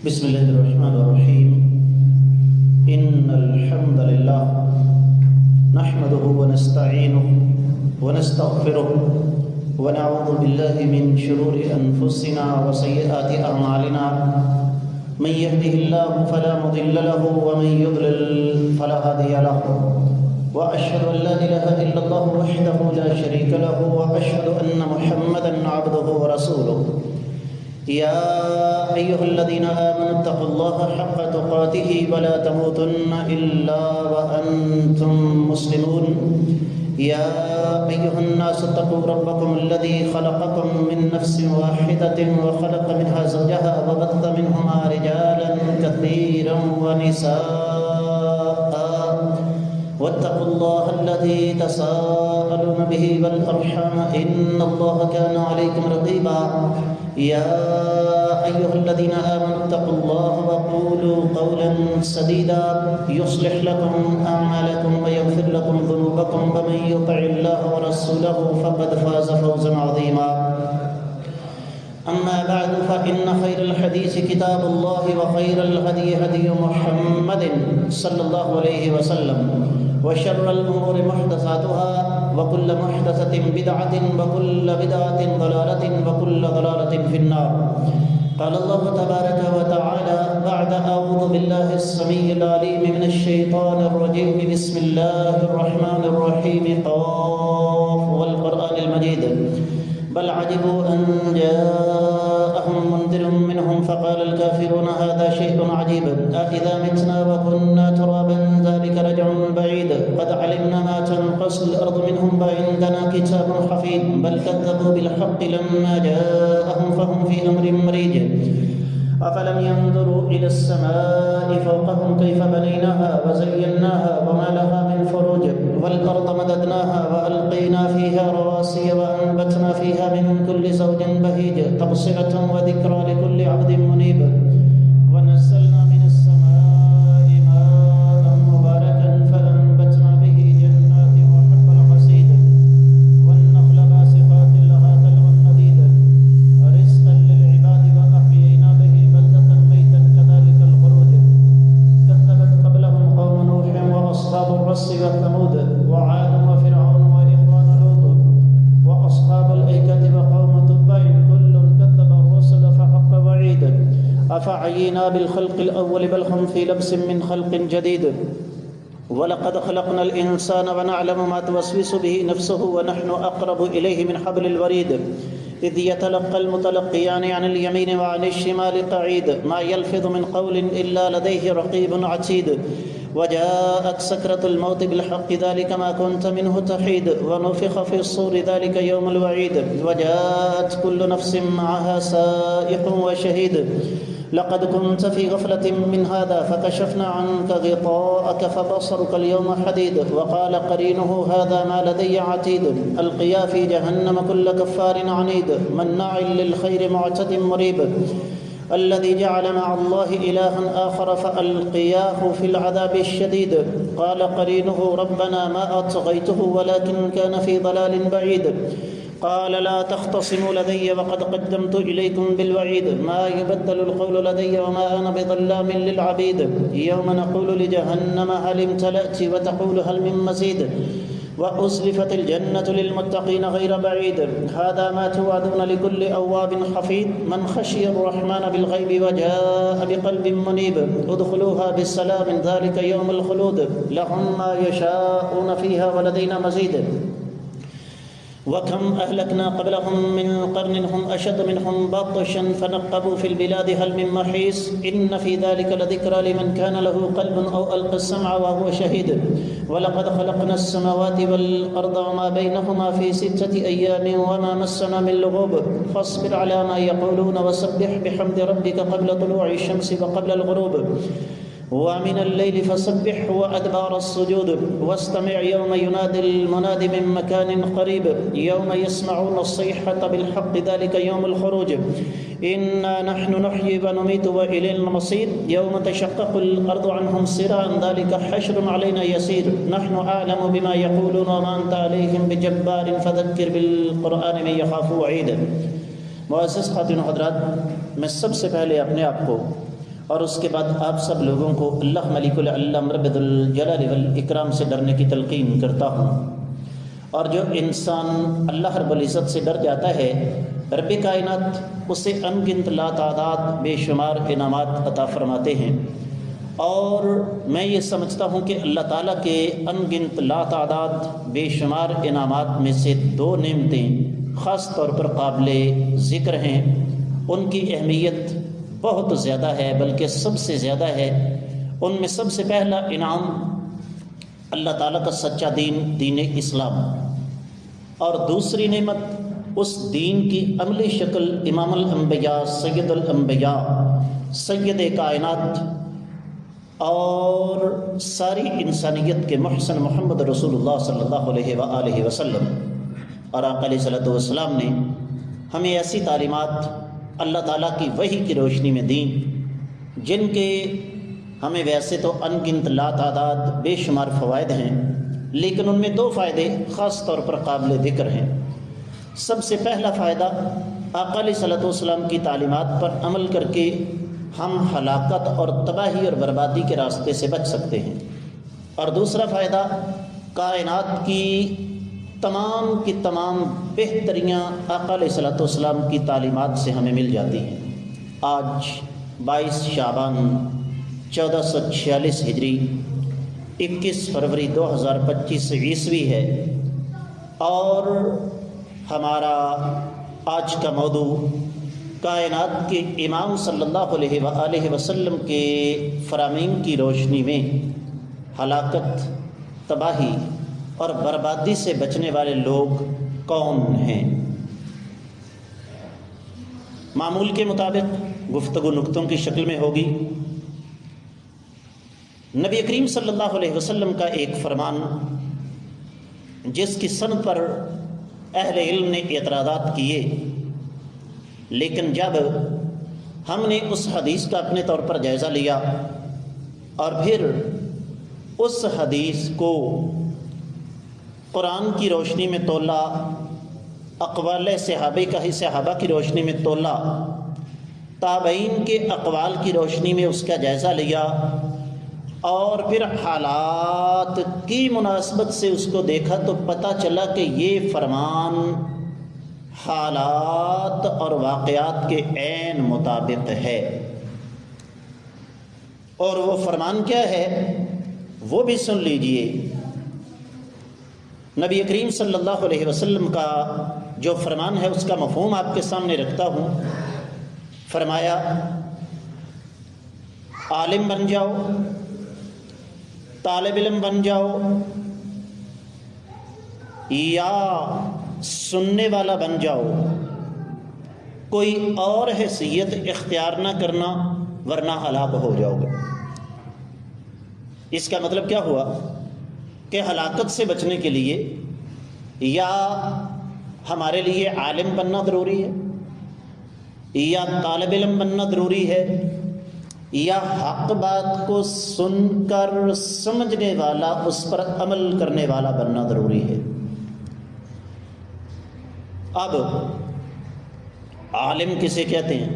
بسم الله الرحمن الرحيم. إن الحمد لله نحمده ونستعينه ونستغفره ونعوذ بالله من شرور أنفسنا وسيئات أعمالنا. من يهده الله فلا مضل له ومن يضلل فلا هادي له. وأشهد أن لا إله إلا الله وحده لا شريك له وأشهد أن محمدا عبده ورسوله. يا أيها الذين آمنوا اتقوا الله حق تقاته ولا تموتن إلا وأنتم مسلمون. يا أيها الناس اتقوا ربكم الذي خلقكم من نفس واحدة وخلق منها زوجها وبث منهما رجالا كثيرا ونساء. واتقوا الله الذي تساءلون به والأرحام إن الله كان عليكم رقيبا. يا أيها الذين آمنوا اتقوا الله وقولوا قولا سديدا يصلح لكم أعمالكم ويغفر لكم ذنوبكم ومن يطع الله ورسوله فقد فاز فوزا عظيما. أما بعد فإن خير الحديث كتاب الله وخير الهدي هدي محمد صلى الله عليه وسلم وشر الأمور محدثاتها وكل محدثة بدعة وكل بدعة ضلالة وكل ضلالة في النار. قال الله تبارك وتعالى بعد أعوذ بالله السميع العليم من الشيطان الرجيم بسم الله الرحمن الرحيم قاف والقرآن المجيد بل عجبوا أن جاءهم منذر منهم فقال الكافرون هذا شيء عجيب أإذا متنا وكنا ترابا ذلك رجع بعيد قد علمنا ما تنقص الأرض منهم وعندنا كتاب حفيظ بل كذبوا بالحق لما جاءهم فهم في أمر مريج. أفلم ينظروا إلى السماء فوقهم كيف بنيناها وزيناها وما لها من فروج والأرض مددناها وألقينا فيها رواسي وأنبتنا فيها من كل زوج بهيج تبصرة وذكرى لكل عبد منيب. ونزلنا من السماء ماء مباركا فأنبتنا به جنات وحب الحصيد والنخل باسقات لها طلع نضيد رزقا للعباد وأحيينا به بلدة ميتا كذلك الخروج. كذبت قبلهم قوم نوح وأصحاب الرس وثمود وعاد وفرعون وإخوان لوط وأصحاب الأيكة وقوم تبع كل كذب الرسل فحق وعيد. أفعينا بالخلق الأول بل هم في لبس من خلق جديد. ولقد خلقنا الإنسان ونعلم ما توسوس به نفسه ونحن أقرب إليه من حبل الوريد. إذ يتلقى المتلقيان عن اليمين وعن الشمال قعيد ما يلفظ من قول إلا لديه رقيب عتيد. وجاءت سكرة الموت بالحق ذلك ما كنت منه تحيد ونفخ في الصور ذلك يوم الوعيد. وجاءت كل نفس معها سائق وشهيد. لقد كنت في غفلة من هذا فكشفنا عنك غطاءك فبصرك اليوم حديد. وقال قرينه هذا ما لدي عتيد. ألقيا في جهنم كل كفار عنيد مناع للخير معتد مريب. الذي جعل مع الله إلها آخر فألقياه في العذاب الشديد. قال قرينه ربنا ما أطغيته ولكن كان في ضلال بعيد. قال لا تختصموا لدي وقد قدمت إليكم بالوعيد ما يبدل القول لدي وما أنا بظلام للعبيد. يوم نقول لجهنم هل امتلأت وتقول هل من مزيد. وأزلفت الجنة للمتقين غير بعيد. هذا ما توعدون لكل أواب حفيظ من خشي الرحمن بالغيب وجاء بقلب منيب. ادخلوها بالسلام ذلك يوم الخلود لهم ما يشاءون فيها ولدينا مزيد. وكم أهلكنا قبلهم من قرن هم أشد منهم بطشا فنقبوا في البلاد هل من محيص. إن في ذلك لذكرى لمن كان له قلب أو ألقى السمع وهو شهيد. ولقد خلقنا السماوات والأرض وما بينهما في 6 أيام وما مسنا من لغوب. فاصبر على ما يقولون وسبح بحمد ربك قبل طلوع الشمس وقبل الغروب ومن الليل فسبح وأدبار السجود. واستمع يوم ينادي المناد من مكان قريب يوم يسمعون الصيحة بالحق ذلك يوم الخروج. إنا نحن نحيي ونميت وإلينا المصير. يوم تشقق الأرض عنهم سراعا ذلك حشر علينا يسير. نحن أعلم بما يقولون وما أنت عليهم بجبار فذكر بالقرآن من يخاف وعيد. معزز خواتین و حضرات، میں سب سے پہلے اپنے آپ کو اور اس کے بعد آپ سب لوگوں کو اللہ ملک العلم رب ذو الجلال والاکرام سے ڈرنے کی تلقین کرتا ہوں۔ اور جو انسان اللہ رب العزت سے ڈر جاتا ہے، رب کائنات اسے ان گنت لا تعداد بے شمار انعامات عطا فرماتے ہیں۔ اور میں یہ سمجھتا ہوں کہ اللہ تعالیٰ کے ان گنت لا تعداد بے شمار انعامات میں سے دو نعمتیں خاص طور پر قابل ذکر ہیں، ان کی اہمیت بہت زیادہ ہے، بلکہ سب سے زیادہ ہے۔ ان میں سب سے پہلا انعام اللہ تعالیٰ کا سچا دین اسلام، اور دوسری نعمت اس دین کی عملی شکل امام الانبیاء سید الانبیاء سید کائنات اور ساری انسانیت کے محسن محمد رسول اللہ صلی اللہ علیہ وآلہ وسلم اور آقا علیہ الصلوۃ والسلام نے ہمیں ایسی تعلیمات اللہ تعالیٰ کی وحی کی روشنی میں دیں جن کے ہمیں ویسے تو ان گنت لا تعداد بے شمار فوائد ہیں، لیکن ان میں دو فائدے خاص طور پر قابل ذکر ہیں۔ سب سے پہلا فائدہ، آقا علیہ الصلوۃ والسلام کی تعلیمات پر عمل کر کے ہم ہلاکت اور تباہی اور بربادی کے راستے سے بچ سکتے ہیں، اور دوسرا فائدہ، کائنات کی تمام بہتریاں آقا علیہ الصلوۃ والسلام کی تعلیمات سے ہمیں مل جاتی ہیں۔ آج 22 شعبان 1446 ہجری 21 فروری 2025 عیسوی ہے، اور ہمارا آج کا موضوع کائنات کے امام صلی اللہ علیہ وآلہ وسلم کے فرامین کی روشنی میں ہلاکت، تباہی اور بربادی سے بچنے والے لوگ کون ہیں۔ معمول کے مطابق گفتگو نکتوں کی شکل میں ہوگی۔ نبی کریم صلی اللہ علیہ وسلم کا ایک فرمان جس کی سند پر اہل علم نے اعتراضات کیے، لیکن جب ہم نے اس حدیث کا اپنے طور پر جائزہ لیا اور پھر اس حدیث کو قرآن کی روشنی میں تولا، اقوال صحابہ کی روشنی میں تولا، تابعین کے اقوال کی روشنی میں اس کا جائزہ لیا، اور پھر حالات کی مناسبت سے اس کو دیکھا، تو پتہ چلا کہ یہ فرمان حالات اور واقعات کے عین مطابق ہے۔ اور وہ فرمان کیا ہے وہ بھی سن لیجئے۔ نبی کریم صلی اللہ علیہ وسلم کا جو فرمان ہے اس کا مفہوم آپ کے سامنے رکھتا ہوں۔ فرمایا، عالم بن جاؤ، طالب علم بن جاؤ، یا سننے والا بن جاؤ، کوئی اور حیثیت اختیار نہ کرنا ورنہ ہلاک ہو جاؤ گے۔ اس کا مطلب کیا ہوا کہ ہلاکت سے بچنے کے لیے یا ہمارے لیے عالم بننا ضروری ہے، یا طالب علم بننا ضروری ہے، یا حق بات کو سن کر سمجھنے والا، اس پر عمل کرنے والا بننا ضروری ہے۔ اب عالم کسے کہتے ہیں؟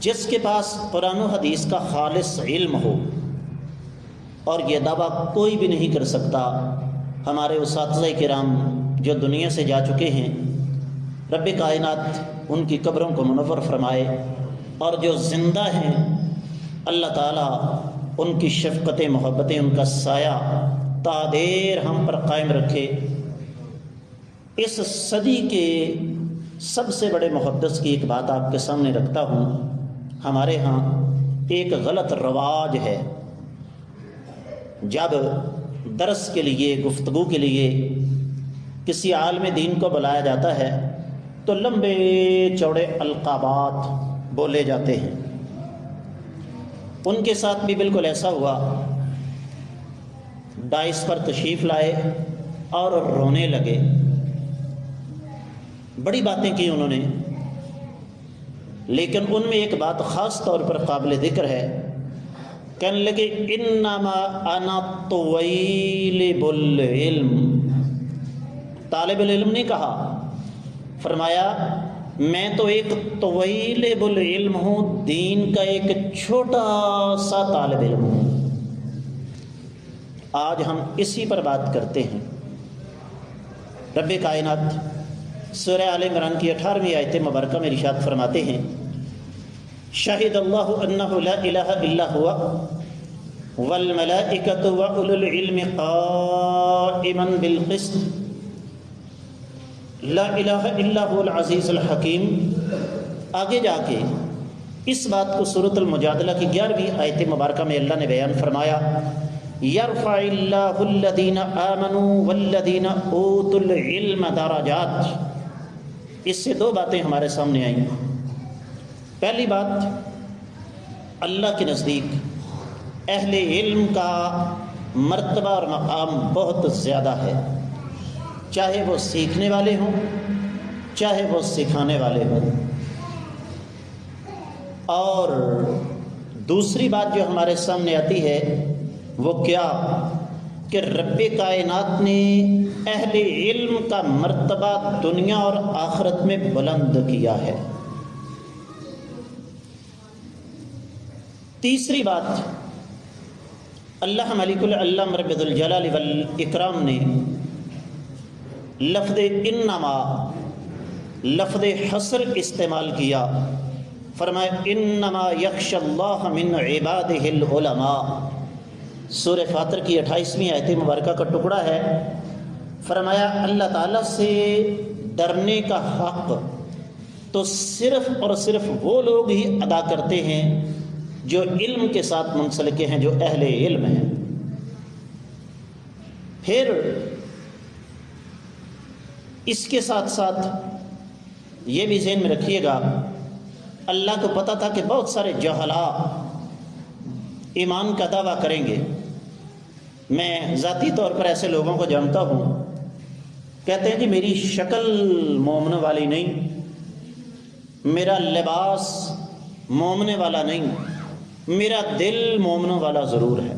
جس کے پاس قرآن و حدیث کا خالص علم ہو، اور یہ دعویٰ کوئی بھی نہیں کر سکتا۔ ہمارے اساتذہ کرام جو دنیا سے جا چکے ہیں، رب کائنات ان کی قبروں کو منور فرمائے، اور جو زندہ ہیں اللہ تعالیٰ ان کی شفقتیں، محبتیں، ان کا سایہ تا دیر ہم پر قائم رکھے۔ اس صدی کے سب سے بڑے محدث کی ایک بات آپ کے سامنے رکھتا ہوں۔ ہمارے ہاں ایک غلط رواج ہے، جب درس کے لیے، گفتگو کے لیے کسی عالم دین کو بلایا جاتا ہے تو لمبے چوڑے القابات بولے جاتے ہیں۔ ان کے ساتھ بھی بالکل ایسا ہوا۔ ڈائس پر تشریف لائے اور رونے لگے۔ بڑی باتیں کی انہوں نے، لیکن ان میں ایک بات خاص طور پر قابل ذکر ہے۔ کہنے لگے، انما انا طویلب العلم۔ طالب العلم نے کہا، فرمایا میں تو ایک طویل العلم ہوں، دین کا ایک چھوٹا سا طالب علم ہوں۔ آج ہم اسی پر بات کرتے ہیں۔ رب کائنات سورہ آل عمران کی 18ویں آیت مبارکہ میں ارشاد فرماتے ہیں، شہد اللہ انہ لا الہ الا ہوا والملائکۃ واولو العلم قائما بالقسط لا الہ الا هو العزیز الحکیم۔ آگے جا کے اس بات کو سورۃ المجادلہ کی 11ویں آیت مبارکہ میں اللہ نے بیان فرمایا، یرفع اللہ الذین آمنوا والذین اوتوا العلم درجات۔ اس سے دو باتیں ہمارے سامنے آئیں۔ پہلی بات، اللہ کے نزدیک اہل علم کا مرتبہ اور مقام بہت زیادہ ہے، چاہے وہ سیکھنے والے ہوں چاہے وہ سکھانے والے ہوں۔ اور دوسری بات جو ہمارے سامنے آتی ہے وہ کیا، کہ رب کائنات نے اہل علم کا مرتبہ دنیا اور آخرت میں بلند کیا ہے۔ تیسری بات، اللہ ملک العلم رب ذوالجلال والاکرام نے لفظ انما، لفظ حصر استعمال کیا، فرمایا انما یخشی اللہ من عبادہ العلماء۔ سورہ فاطر کی 28ویں آیت مبارکہ کا ٹکڑا ہے۔ فرمایا اللہ تعالیٰ سے ڈرنے کا حق تو صرف اور صرف وہ لوگ ہی ادا کرتے ہیں جو علم کے ساتھ منسلک ہیں، جو اہل علم ہیں۔ پھر اس کے ساتھ ساتھ یہ بھی ذہن میں رکھیے گا، اللہ کو پتہ تھا کہ بہت سارے جہلاء ایمان کا دعویٰ کریں گے۔ میں ذاتی طور پر ایسے لوگوں کو جانتا ہوں، کہتے ہیں جی میری شکل مومن والی نہیں، میرا لباس مومن والا نہیں، میرا دل مومن والا ضرور ہے۔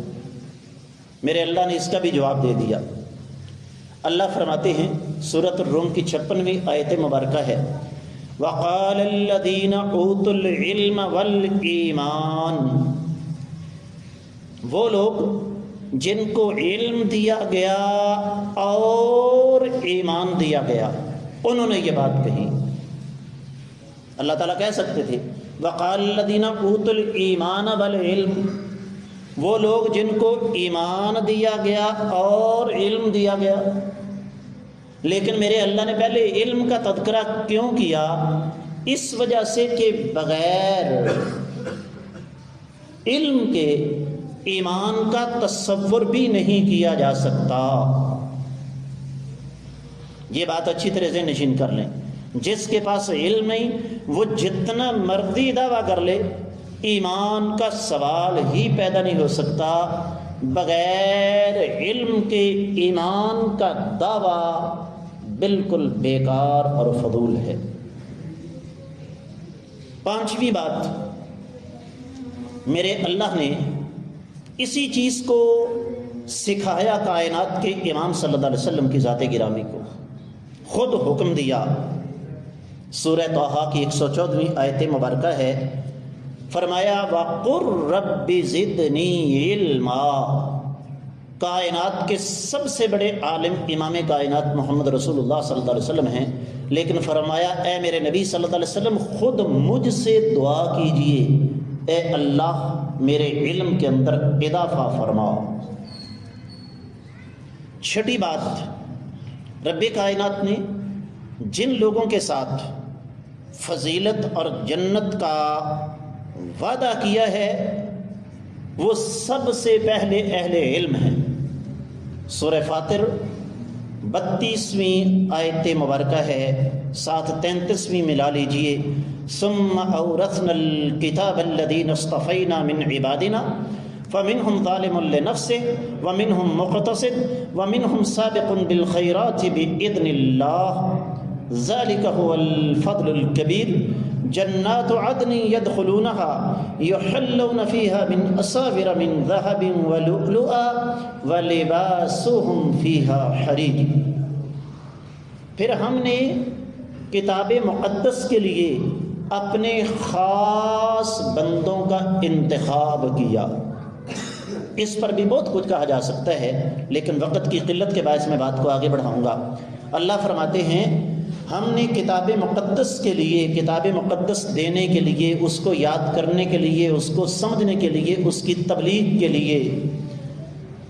میرے اللہ نے اس کا بھی جواب دے دیا۔ اللہ فرماتے ہیں، سورۃ الروم کی 56ویں آیت مبارکہ ہے، وَقَالَ الَّذِينَ أُوتُوا الْعِلْمَ وَالْإِيمَانَ۔ وہ لوگ جن کو علم دیا گیا اور ایمان دیا گیا، انہوں نے یہ بات کہی۔ اللہ تعالیٰ کہہ سکتے تھے وَقَالَ الَّذِينَ أُوتُوا الْإِيمَانَ وَالْعِلْمَ، وہ لوگ جن کو ایمان دیا گیا اور علم دیا گیا، لیکن میرے اللہ نے پہلے علم کا تذکرہ کیوں کیا؟ اس وجہ سے کہ بغیر علم کے ایمان کا تصور بھی نہیں کیا جا سکتا۔ یہ بات اچھی طرح سے نشین کر لیں، جس کے پاس علم نہیں وہ جتنا مرضی دعویٰ کر لے، ایمان کا سوال ہی پیدا نہیں ہو سکتا۔ بغیر علم کے ایمان کا دعویٰ بالکل بیکار اور فضول ہے۔ پانچویں بات، میرے اللہ نے اسی چیز کو سکھایا کائنات کے امام صلی اللہ علیہ وسلم کی ذات گرامی کو، خود حکم دیا۔ سورہ طٰہٰ کی 114ویں آیت مبارکہ ہے، فرمایا وَقُلْ رَبِّ زِدْنِی عِلْمًا۔ کائنات کے سب سے بڑے عالم امام کائنات محمد رسول اللہ صلی اللہ علیہ وسلم ہیں، لیکن فرمایا اے میرے نبی صلی اللہ علیہ وسلم خود مجھ سے دعا کیجئے، اے اللہ میرے علم کے اندر اضافہ فرماؤ۔ چھٹی بات، رب کائنات نے جن لوگوں کے ساتھ فضیلت اور جنت کا وعدہ کیا ہے وہ سب سے پہلے اہل علم ہیں۔ سورہ فاطر 32ویں آیت مبارکہ ہے، ساتھ 33ویں ملا لیجئے، ثم اورثنا الکتاب الذین اصطفینا من عبادنا فمنهم ظالم لنفسه ومنهم مقتصد ومنهم سابق بالخیرات بإذن اللہ ذلك هو الفضل الكبیر جنات عدن يدخلونها يحلون فيها من أساور من ذهب ولؤلؤا ولباسهم فيها حرير۔ پھر ہم نے کتاب مقدس کے لیے اپنے خاص بندوں کا انتخاب کیا۔ اس پر بھی بہت کچھ کہا جا سکتا ہے، لیکن وقت کی قلت کے باعث میں بات کو آگے بڑھاؤں گا۔ اللہ فرماتے ہیں ہم نے کتاب مقدس کے لیے، کتاب مقدس دینے کے لیے، اس کو یاد کرنے کے لیے، اس کو سمجھنے کے لیے، اس کی تبلیغ کے لیے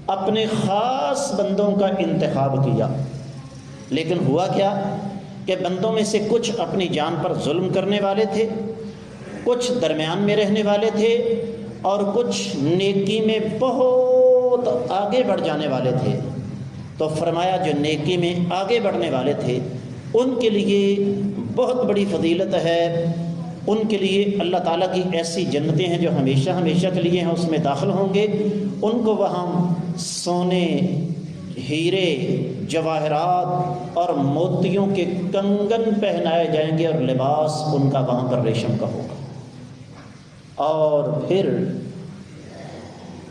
اپنے خاص بندوں کا انتخاب کیا۔ لیکن ہوا کیا کہ بندوں میں سے کچھ اپنی جان پر ظلم کرنے والے تھے، کچھ درمیان میں رہنے والے تھے، اور کچھ نیکی میں بہت آگے بڑھ جانے والے تھے۔ تو فرمایا جو نیکی میں آگے بڑھنے والے تھے ان کے لیے بہت بڑی فضیلت ہے، ان کے لیے اللہ تعالیٰ کی ایسی جنتیں ہیں جو ہمیشہ ہمیشہ کے لیے ہیں، اس میں داخل ہوں گے۔ ان کو وہاں سونے، ہیرے، جواہرات اور موتیوں کے کنگن پہنائے جائیں گے، اور لباس ان کا وہاں پر ریشم کا ہوگا۔ اور پھر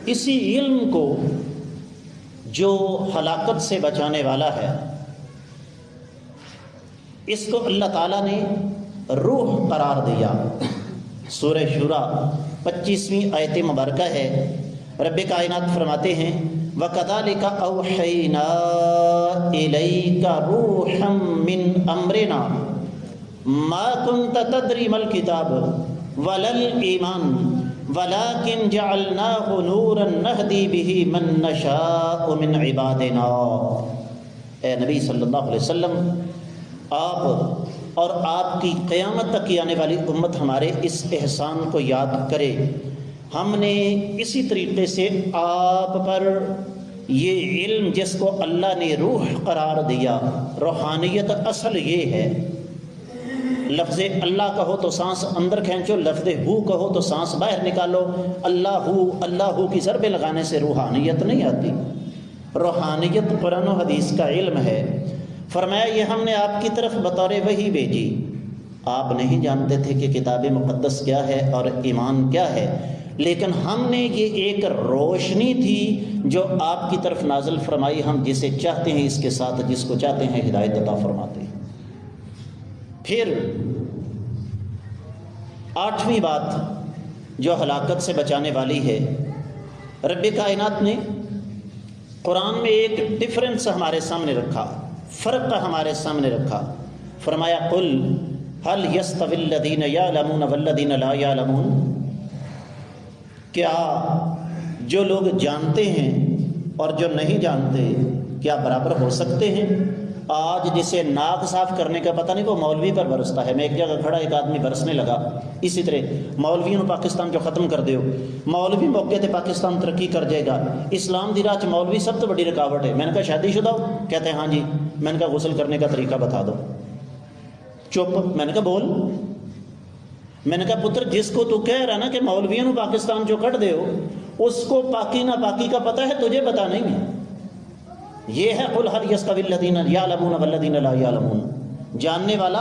اسی علم کو جو ہلاکت سے بچانے والا ہے، اس کو اللہ تعالیٰ نے روح قرار دیا۔ سورہ شورى 25ویں آیت مبارکہ ہے، رب کائنات فرماتے ہیں وَكَذَلِكَ أَوْحَيْنَا إِلَيْكَ رُوحًا مِّنْ أَمْرِنَا مَا كُنْتَ تَدْرِي مَا الْكِتَابُ وَلَا الْإِيمَانُ وَلَكِنْ جَعَلْنَاهُ نُورًا نَهْدِي بِهِ مَن نَّشَاءُ مِنْ عِبَادِنَا۔ اے نبی صلی اللہ علیہ وسلم، آپ اور آپ کی قیامت تک کی آنے والی امت ہمارے اس احسان کو یاد کرے۔ ہم نے اسی طریقے سے آپ پر یہ علم جس کو اللہ نے روح قرار دیا، روحانیت اصل یہ ہے، لفظ اللہ کہو تو سانس اندر کھینچو، لفظ ہو کہو تو سانس باہر نکالو۔ اللہ ہو کی ضربیں لگانے سے روحانیت نہیں آتی۔ روحانیت قرآن و حدیث کا علم ہے۔ فرمایا یہ ہم نے آپ کی طرف بطور وحی بھیجی۔ آپ نہیں جانتے تھے کہ کتاب مقدس کیا ہے اور ایمان کیا ہے، لیکن ہم نے یہ ایک روشنی تھی جو آپ کی طرف نازل فرمائی، ہم جسے چاہتے ہیں اس کے ساتھ جس کو چاہتے ہیں ہدایت عطا فرماتے ہیں۔ پھر 8ویں بات جو ہلاکت سے بچانے والی ہے، رب کائنات نے قرآن میں ایک ڈفرنس ہمارے سامنے رکھا، فرق ہمارے سامنے رکھا۔ فرمایا قل هل يستوي الذين يعلمون والذين لا يعلمون، کیا جو لوگ جانتے ہیں اور جو نہیں جانتے کیا برابر ہو سکتے ہیں؟ آج جسے ناک صاف کرنے کا پتہ نہیں وہ مولوی پر برستا ہے۔ میں ایک جگہ کھڑا، ایک آدمی برسنے لگا، اسی طرح مولویوں نے پاکستان جو ختم کر دیو، مولوی موقع تے پاکستان ترقی کر جائے گا، اسلام دی راہ مولوی سب تو بڑی رکاوٹ ہے۔ میں نے کہا شادی شدہ ہو؟ کہتے ہیں ہاں جی۔ میں نے کہا غسل کرنے کا طریقہ بتا دو۔ چپ۔ میں نے کہا بول۔ میں نے کہا پتر جس کو تو کہہ رہا نا کہ مولویوں نے پاکستان جو کٹ دے ہو، اس کو پاکی نہ پاکی کا پتہ ہے، تجھے پتہ نہیں ہے۔ یہ ہے قل هل يستوي الذين يعلمون والذين لا يعلمون، جاننے والا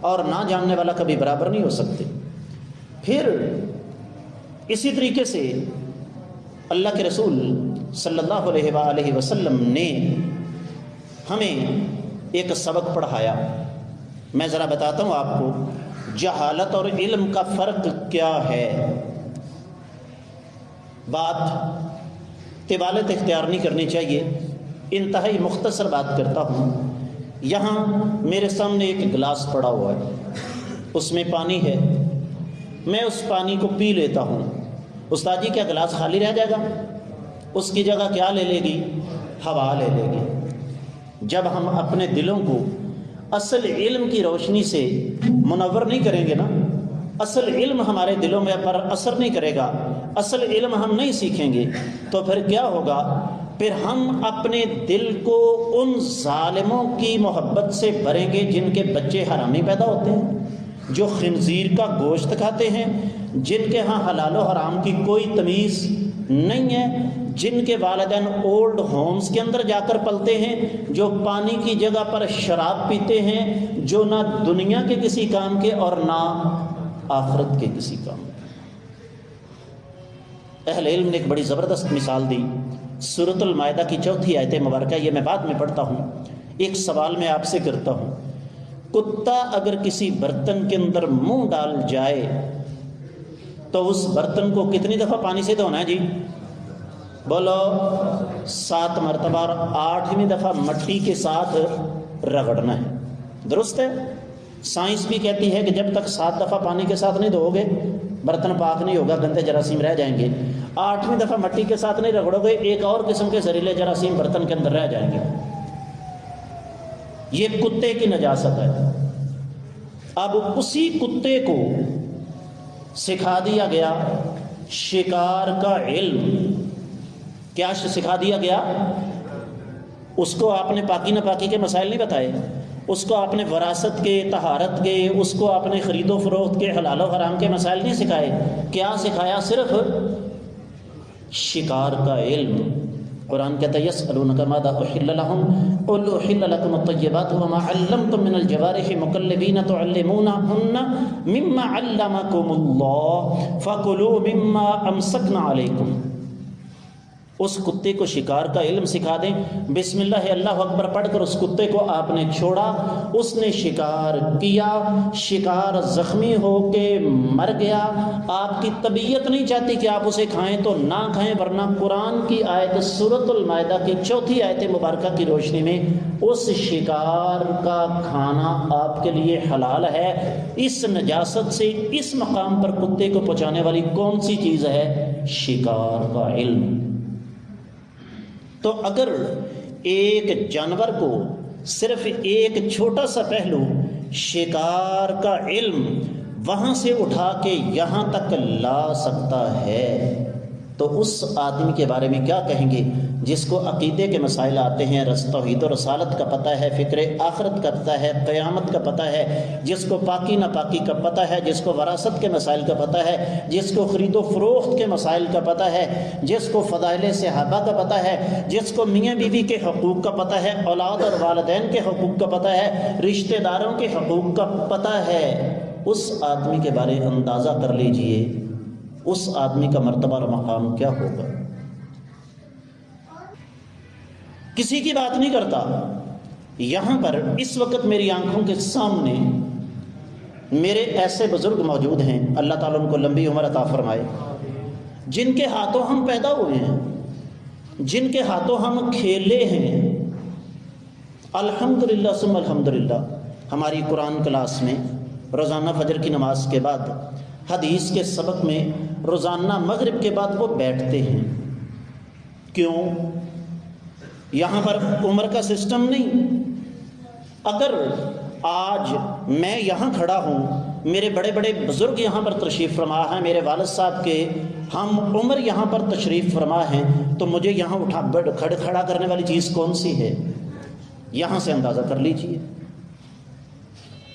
اور نہ جاننے والا کبھی برابر نہیں ہو سکتے۔ پھر اسی طریقے سے اللہ کے رسول صلی اللہ علیہ وآلہ وسلم نے ہمیں ایک سبق پڑھایا۔ میں ذرا بتاتا ہوں آپ کو جہالت اور علم کا فرق کیا ہے۔ بات طوالت اختیار نہیں کرنی چاہیے، انتہائی مختصر بات کرتا ہوں۔ یہاں میرے سامنے ایک گلاس پڑا ہوا ہے، اس میں پانی ہے، میں اس پانی کو پی لیتا ہوں۔ استاد جی کیا گلاس خالی رہ جائے گا؟ اس کی جگہ کیا لے لے گی؟ ہوا لے لے گی۔ جب ہم اپنے دلوں کو اصل علم کی روشنی سے منور نہیں کریں گے نا، اصل علم ہمارے دلوں میں پر اثر نہیں کرے گا، اصل علم ہم نہیں سیکھیں گے، تو پھر کیا ہوگا؟ پھر ہم اپنے دل کو ان ظالموں کی محبت سے بھریں گے جن کے بچے حرامی پیدا ہوتے ہیں، جو خنزیر کا گوشت کھاتے ہیں، جن کے ہاں حلال و حرام کی کوئی تمیز نہیں ہے، جن کے والدین اولڈ ہومز کے اندر جا کر پلتے ہیں، جو پانی کی جگہ پر شراب پیتے ہیں، جو نہ دنیا کے کسی کام کے اور نہ آخرت کے کسی کام کے۔ اہل علم نے ایک بڑی زبردست مثال دی۔ سورۃ المائدہ کی 4 آیت مبارکہ، یہ میں بعد میں پڑھتا ہوں۔ ایک سوال میں آپ سے کرتا ہوں، کتا اگر کسی برتن کے اندر منہ ڈال جائے تو اس برتن کو کتنی دفعہ پانی سے دھونا ہے جی؟ بولو 7 مرتبہ، اور 8ویں دفعہ مٹی کے ساتھ رگڑنا ہے۔ درست ہے؟ سائنس بھی کہتی ہے کہ جب تک 7 دفعہ پانی کے ساتھ نہیں دھو گے برتن پاک نہیں ہوگا، گندے جراثیم رہ جائیں گے۔ 8ویں دفعہ مٹی کے ساتھ نہیں رگڑو گے، ایک اور قسم کے زہریلے جراثیم برتن کے اندر رہ جائیں گے۔ یہ کتے کی نجاست ہے۔ اب اسی کتے کو سکھا دیا گیا شکار کا علم۔ کیا سکھا دیا گیا؟ اس کو آپ نے پاکی ناپاکی کے مسائل نہیں بتائے، اس کو آپ نے وراثت کے، طہارت کے، اس کو آپ نے خرید و فروخت کے، حلال و حرام کے مسائل نہیں سکھائے۔ کیا سکھایا؟ صرف شکار کا علم۔ قرآن کہتا ہے یسألونک ماذا احل لهم قل احل لكم الطیبات وما علمتم من الجوارح مکلبین تعلمونهن مما علمکم اللہ فکلوا مما امسکنا علیکم۔ اس کتے کو شکار کا علم سکھا دیں، بسم اللہ اللہ اکبر پڑھ کر اس کتے کو آپ نے چھوڑا، اس نے شکار کیا، شکار زخمی ہو کے مر گیا، آپ کی طبیعت نہیں چاہتی کہ آپ اسے کھائیں تو نہ کھائیں، ورنہ قرآن کی آیت سورۃ المائدہ کی 4 آیت مبارکہ کی روشنی میں اس شکار کا کھانا آپ کے لیے حلال ہے۔ اس نجاست سے اس مقام پر کتے کو پہنچانے والی کون سی چیز ہے؟ شکار کا علم۔ تو اگر ایک جانور کو صرف ایک چھوٹا سا پہلو شکار کا علم وہاں سے اٹھا کے یہاں تک لا سکتا ہے تو اس آدمی کے بارے میں کیا کہیں گے جس کو عقیدے کے مسائل آتے ہیں، توحید و رسالت کا پتہ ہے، فکر آخرت کا پتہ ہے، قیامت کا پتہ ہے، جس کو پاکی ناپاکی کا پتہ ہے، جس کو وراثت کے مسائل کا پتہ ہے، جس کو خرید و فروخت کے مسائل کا پتہ ہے، جس کو فضائل صحابہ کا پتہ ہے، جس کو میاں بیوی کے حقوق کا پتہ ہے، اولاد اور والدین کے حقوق کا پتہ ہے، رشتہ داروں کے حقوق کا پتہ ہے، اس آدمی کے بارے اندازہ کر لیجئے اس آدمی کا مرتبہ اور مقام کیا ہوگا۔ کسی کی بات نہیں کرتا، یہاں پر اس وقت میری آنکھوں کے سامنے میرے ایسے بزرگ موجود ہیں، اللہ تعالیٰ ان کو لمبی عمر عطا فرمائے، جن کے ہاتھوں ہم پیدا ہوئے ہیں، جن کے ہاتھوں ہم کھیلے ہیں۔ الحمدللہ ثم الحمدللہ ہماری قرآن کلاس میں روزانہ فجر کی نماز کے بعد، حدیث کے سبق میں روزانہ مغرب کے بعد وہ بیٹھتے ہیں۔ کیوں؟ یہاں پر عمر کا سسٹم نہیں۔ اگر آج میں یہاں کھڑا ہوں، میرے بڑے بڑے بزرگ یہاں پر تشریف فرما ہیں، میرے والد صاحب کے ہم عمر یہاں پر تشریف فرما ہیں، تو مجھے یہاں کھڑا کرنے والی چیز کون سی ہے؟ یہاں سے اندازہ کر لیجئے۔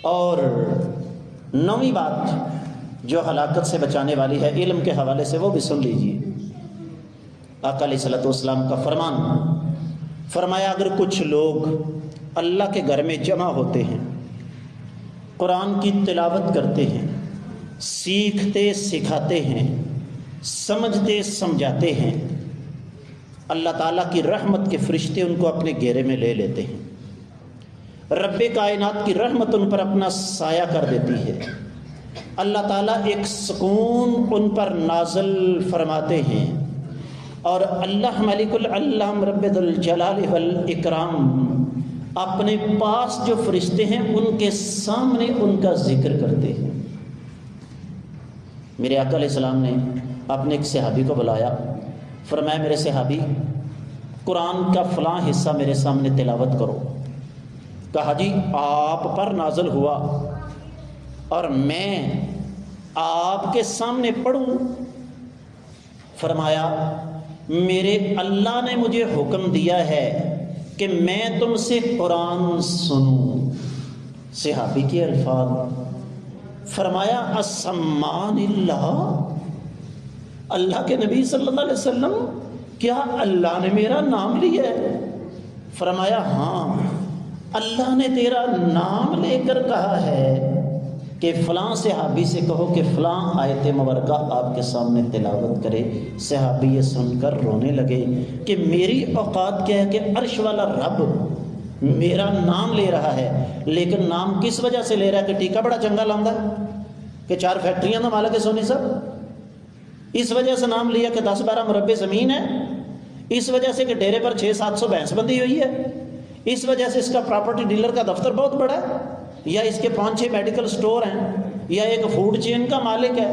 اور 9ویں بات جو ہلاکت سے بچانے والی ہے علم کے حوالے سے، وہ بھی سن لیجئے۔ آقا علیہ الصلوۃ والسلام کا فرمان، فرمایا اگر کچھ لوگ اللہ کے گھر میں جمع ہوتے ہیں، قرآن کی تلاوت کرتے ہیں، سیکھتے سکھاتے ہیں، سمجھتے سمجھاتے ہیں، اللہ تعالیٰ کی رحمت کے فرشتے ان کو اپنے گھیرے میں لے لیتے ہیں، رب کائنات کی رحمت ان پر اپنا سایہ کر دیتی ہے، اللہ تعالیٰ ایک سکون ان پر نازل فرماتے ہیں، اور اللہ ملک العلام رب ذو الجلال والاکرام اپنے پاس جو فرشتے ہیں ان کے سامنے ان کا ذکر کرتے ہیں۔ میرے آقا علیہ السلام نے اپنے ایک صحابی کو بلایا، فرمایا میرے صحابی قرآن کا فلاں حصہ میرے سامنے تلاوت کرو۔ کہا جی آپ پر نازل ہوا اور میں آپ کے سامنے پڑھوں؟ فرمایا میرے اللہ نے مجھے حکم دیا ہے کہ میں تم سے قرآن سنوں۔ صحابی کے الفاظ، فرمایا اسمان اللہ کے نبی صلی اللہ علیہ وسلم کیا اللہ نے میرا نام لیا ہے؟ فرمایا ہاں، اللہ نے تیرا نام لے کر کہا ہے کہ فلاں صحابی سے کہو کہ فلاں آیت مبارکہ آپ کے سامنے تلاوت کرے۔ صحابی یہ سن کر رونے لگے کہ میری اوقات کیا ہے کہ عرش والا رب میرا نام لے رہا ہے، لیکن نام کس وجہ سے لے رہا ہے؟ کہ ٹیکا بڑا چنگا لاؤں کہ 4 فیکٹریاں کا مالک ہے سونی صاحب، اس وجہ سے نام لیا کہ 10-12 مربع زمین ہے، اس وجہ سے کہ ڈیرے پر 600-700 بھینس بندی ہوئی ہے، اس وجہ سے اس کا پراپرٹی ڈیلر کا دفتر بہت بڑا ہے، یا اس کے 5-6 میڈیکل سٹور ہیں، یا ایک فوڈ چین کا مالک ہے۔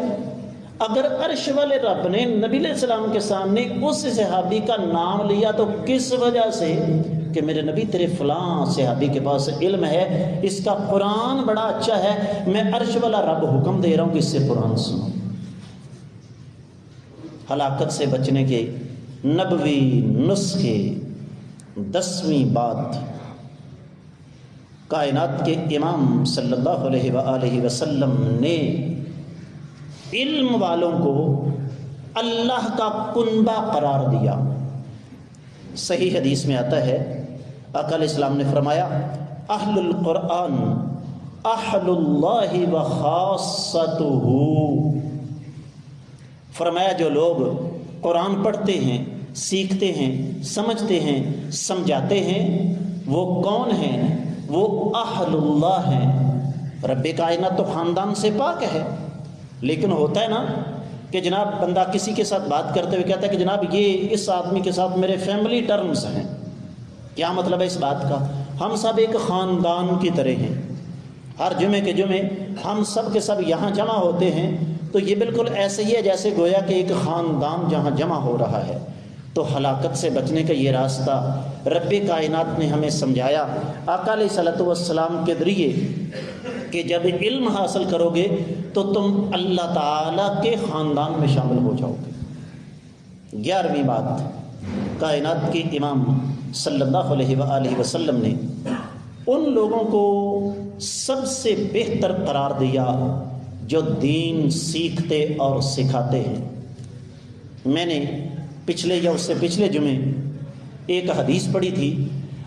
اگر عرش والے رب نے نبی علیہ السلام کے سامنے اس صحابی کا نام لیا تو کس وجہ سے؟ کہ میرے نبی تیرے فلاں صحابی کے پاس علم ہے، اس کا قرآن بڑا اچھا ہے، میں عرش والا رب حکم دے رہا ہوں کہ اس سے قرآن سنو۔ ہلاکت سے بچنے کے نبوی نسخے، 10ویں بات، کائنات کے امام صلی اللہ علیہ وآلہ وسلم نے علم والوں کو اللہ کا کنبہ قرار دیا۔ صحیح حدیث میں آتا ہے، آقا علیہ السلام نے فرمایا اہل القرآن اہل اللہ و خاصتہ، فرمایا جو لوگ قرآن پڑھتے ہیں، سیکھتے ہیں، سمجھتے ہیں، سمجھاتے ہیں، وہ کون ہیں؟ وہ اہل اللہ ہیں۔ رب کائنات تو خاندان سے پاک ہے، لیکن ہوتا ہے نا کہ جناب بندہ کسی کے ساتھ بات کرتے ہوئے کہتا ہے کہ جناب یہ اس آدمی کے ساتھ میرے فیملی ٹرمز ہیں۔ کیا مطلب ہے اس بات کا؟ ہم سب ایک خاندان کی طرح ہیں، ہر جمعے کے جمعے ہم سب کے سب یہاں جمع ہوتے ہیں، تو یہ بالکل ایسے ہی ہے جیسے گویا کہ ایک خاندان جہاں جمع ہو رہا ہے۔ تو ہلاکت سے بچنے کا یہ راستہ رب کائنات نے ہمیں سمجھایا آقا علیہ الصلوۃ والسلام کے ذریعے کہ جب علم حاصل کرو گے تو تم اللہ تعالیٰ کے خاندان میں شامل ہو جاؤ گے۔ 11ویں بات، کائنات کے امام صلی اللہ علیہ وآلہ وسلم نے ان لوگوں کو سب سے بہتر قرار دیا جو دین سیکھتے اور سکھاتے ہیں۔ میں نے پچھلے یا اس سے پچھلے جمعے ایک حدیث پڑھی تھی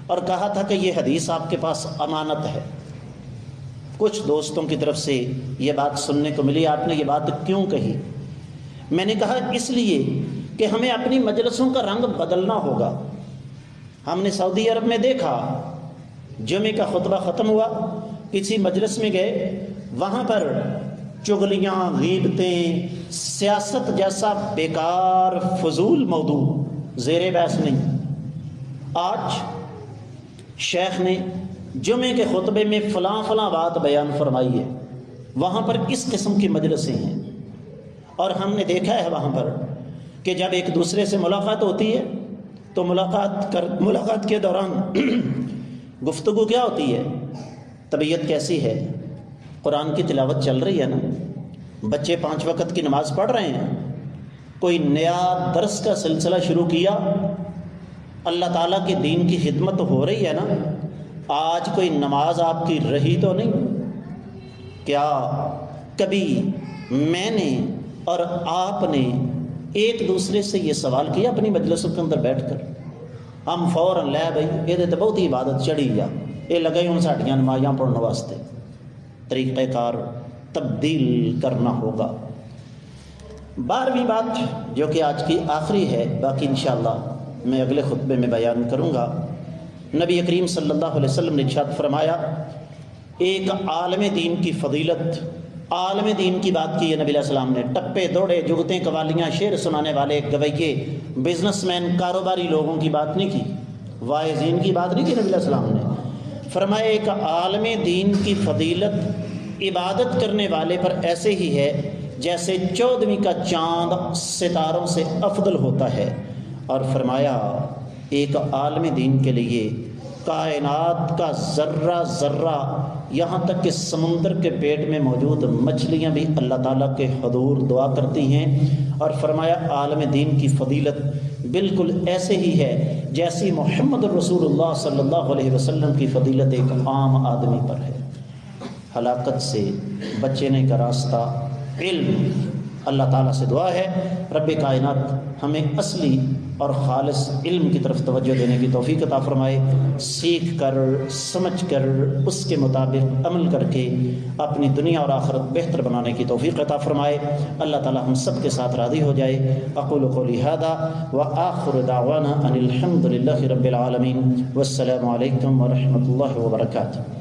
اور کہا تھا کہ یہ حدیث آپ کے پاس امانت ہے۔ کچھ دوستوں کی طرف سے یہ بات سننے کو ملی، آپ نے یہ بات کیوں کہی؟ میں نے کہا اس لیے کہ ہمیں اپنی مجلسوں کا رنگ بدلنا ہوگا۔ ہم نے سعودی عرب میں دیکھا، جمعے کا خطبہ ختم ہوا، کسی مجلس میں گئے، وہاں پر چغلیاں، غیبتیں، سیاست جیسا بیکار فضول موضوع زیر بحث نہیں۔ آج شیخ نے جمعے کے خطبے میں فلاں فلاں بات بیان فرمائی ہے، وہاں پر اس قسم کی مجلسیں ہیں، اور ہم نے دیکھا ہے وہاں پر کہ جب ایک دوسرے سے ملاقات ہوتی ہے تو ملاقات کے دوران گفتگو کیا ہوتی ہے؟ طبیعت کیسی ہے؟ قرآن کی تلاوت چل رہی ہے نا؟ بچے 5 وقت کی نماز پڑھ رہے ہیں؟ کوئی نیا درس کا سلسلہ شروع کیا؟ اللہ تعالیٰ کے دین کی خدمت ہو رہی ہے نا؟ آج کوئی نماز آپ کی رہی تو نہیں؟ کیا کبھی میں نے اور آپ نے ایک دوسرے سے یہ سوال کیا اپنی مجلسوں کے اندر بیٹھ کر؟ ہم فوراً لے بھائی یہ تو بہت ہی عبادت چڑھی گیا، یہ لگے ہوں ساڑیاں نمازیاں پڑھنے واسطے۔ طریقہ کار تبدیل کرنا ہوگا۔ 12ویں بات جو کہ آج کی آخری ہے، باقی انشاءاللہ میں اگلے خطبے میں بیان کروں گا۔ نبی کریم صلی اللہ علیہ وسلم نے ارشاد فرمایا، ایک عالم دین کی فضیلت، عالم دین کی بات کی ہے نبی علیہ السلام نے، ٹپے دوڑے، جگتیں قوالیاں، شعر سنانے والے، گویے، بزنس مین، کاروباری لوگوں کی بات نہیں کی، واعظین کی بات نہیں کی نبی علیہ السلام نے۔ فرمایا ایک عالم دین کی فضیلت عبادت کرنے والے پر ایسے ہی ہے جیسے 14ویں کا چاند ستاروں سے افضل ہوتا ہے، اور فرمایا ایک عالم دین کے لیے کائنات کا ذرہ ذرہ، یہاں تک کہ سمندر کے پیٹ میں موجود مچھلیاں بھی اللہ تعالیٰ کے حضور دعا کرتی ہیں، اور فرمایا عالم دین کی فضیلت بالکل ایسے ہی ہے جیسی محمد رسول اللہ صلی اللہ علیہ وسلم کی فضیلت ایک عام آدمی پر ہے۔ ہلاکت سے بچنے کا راستہ علم، اللہ تعالیٰ سے دعا ہے رب کائنات ہمیں اصلی اور خالص علم کی طرف توجہ دینے کی توفیق عطا فرمائے، سیکھ کر سمجھ کر اس کے مطابق عمل کر کے اپنی دنیا اور آخرت بہتر بنانے کی توفیق عطا فرمائے۔ اللہ تعالیٰ ہم سب کے ساتھ راضی ہو جائے۔ اقول قولی ھذا وآخر دعوانا ان الحمد للہ رب العالمین، والسلام علیکم ورحمۃ اللہ وبرکاتہ۔